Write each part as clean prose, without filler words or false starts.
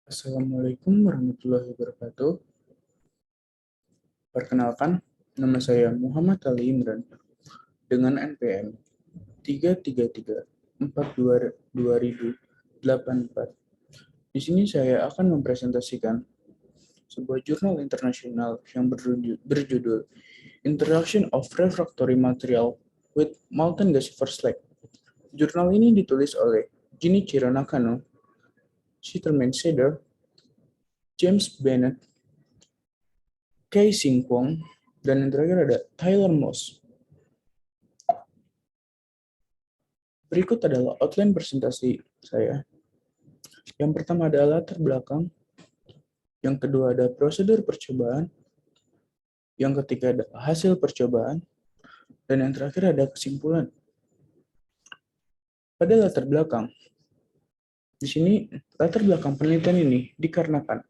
Assalamualaikum warahmatullahi wabarakatuh. Perkenalkan, nama saya Muhammad Ali Imran dengan NPM 3334284. Di sini saya akan mempresentasikan sebuah jurnal internasional yang berjudul Interaction of Refractory Material with Molten Gasifer Slag. Jurnal ini ditulis oleh Junichiro Nakano, Shiтерman Seder, James Bennett, Kei Sing Kwong, dan yang terakhir ada Tyler Moss. Berikut adalah outline presentasi saya. Yang pertama adalah latar belakang, yang kedua ada prosedur percobaan, yang ketiga ada hasil percobaan, dan yang terakhir ada kesimpulan. Pada latar belakang, di sini latar belakang penelitian ini dikarenakan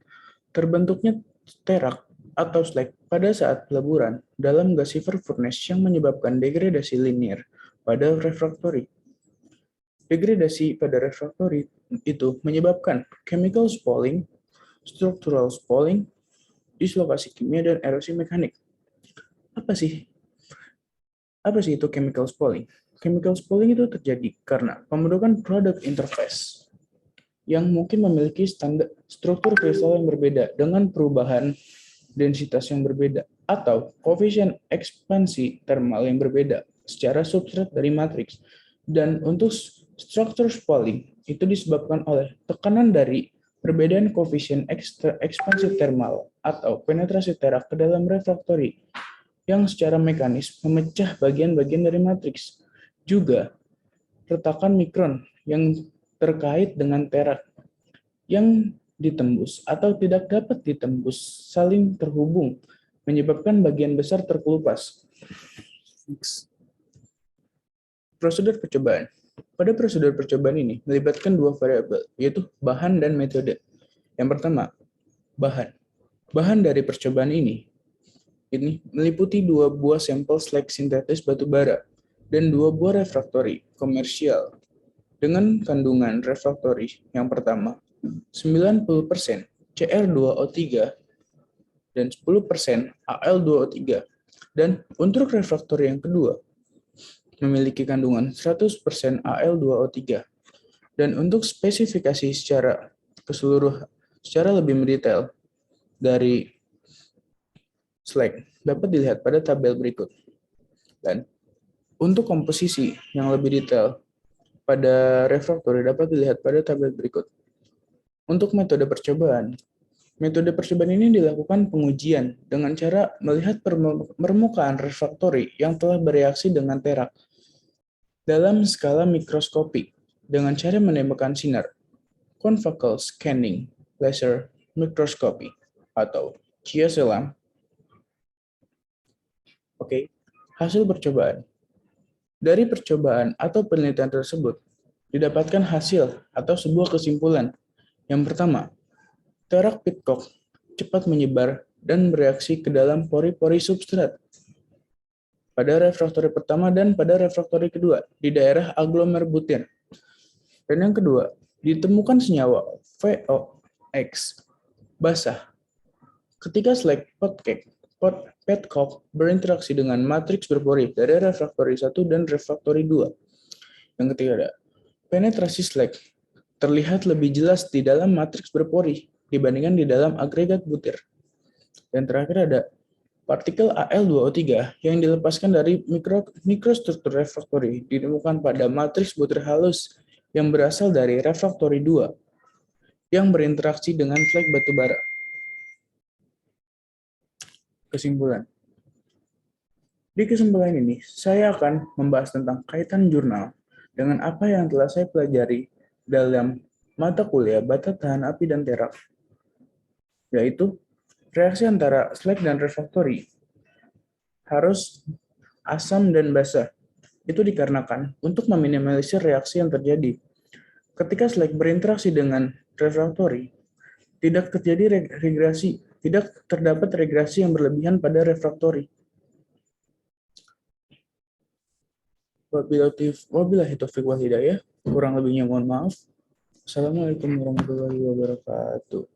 terbentuknya terak atau slag pada saat peleburan dalam gasifer furnace yang menyebabkan degradasi linier pada refraktori. Degradasi pada refraktori itu menyebabkan chemical spalling, structural spalling, dislokasi kimia, dan erosi mekanik. Apa sih? Apa sih itu chemical spalling? Chemical spalling itu terjadi karena pembentukan product interface yang mungkin memiliki standar struktur kristal yang berbeda dengan perubahan densitas yang berbeda atau koefisien ekspansi termal yang berbeda secara substrat dari matriks. Dan untuk structure spalling itu disebabkan oleh tekanan dari perbedaan koefisien ekspansi termal atau penetrasi terak ke dalam refraktori yang secara mekanis memecah bagian-bagian dari matriks. Juga retakan mikron yang terkait dengan terak yang ditembus atau tidak dapat ditembus saling terhubung, menyebabkan bagian besar terkelupas. Prosedur percobaan. Pada prosedur percobaan ini melibatkan dua variabel, yaitu bahan dan metode. Yang pertama, bahan. Bahan dari percobaan ini meliputi dua buah sampel slag sintetis batu bara dan dua buah refraktori komersial dengan kandungan refraktori yang pertama 90% Cr2O3 dan 10% Al2O3, dan untuk refraktori yang kedua memiliki kandungan 100% Al2O3. Dan untuk spesifikasi secara keseluruhan secara lebih mendetail dari slag dapat dilihat pada tabel berikut. Dan untuk komposisi yang lebih detail pada refraktori dapat dilihat pada tabel berikut. Untuk metode percobaan ini dilakukan pengujian dengan cara melihat permukaan refraktori yang telah bereaksi dengan terak dalam skala mikroskopik dengan cara menembakkan sinar confocal scanning laser microscopy atau CSLM. Oke, hasil percobaan. Dari percobaan atau penelitian tersebut didapatkan hasil atau sebuah kesimpulan. Yang pertama, terak pitcock cepat menyebar dan bereaksi ke dalam pori-pori substrat pada refraktori pertama dan pada refraktori kedua di daerah aglomer butir. Dan yang kedua, ditemukan senyawa VOX basah ketika slag petcock berinteraksi dengan matriks berpori dari refraktori 1 dan refraktori 2. Yang ketiga ada penetrasi slag terlihat lebih jelas di dalam matriks berpori dibandingkan di dalam agregat butir. Dan terakhir ada partikel Al2O3 yang dilepaskan dari mikrostruktur refraktori ditemukan pada matriks butir halus yang berasal dari refraktori 2 yang berinteraksi dengan slag batubara. Kesimpulan. Di kesimpulan ini, saya akan membahas tentang kaitan jurnal dengan apa yang telah saya pelajari dalam mata kuliah bata tahan api dan terak, yaitu reaksi antara slag dan refraktori harus asam dan basa. Itu dikarenakan untuk meminimalisir reaksi yang terjadi. Ketika slag berinteraksi dengan refraktori, tidak terjadi regresi, tidak terdapat regresi yang berlebihan pada refraktori. Wabillahi taufiq wal hidayah, kurang lebihnya mohon maaf. Assalamualaikum warahmatullahi wabarakatuh.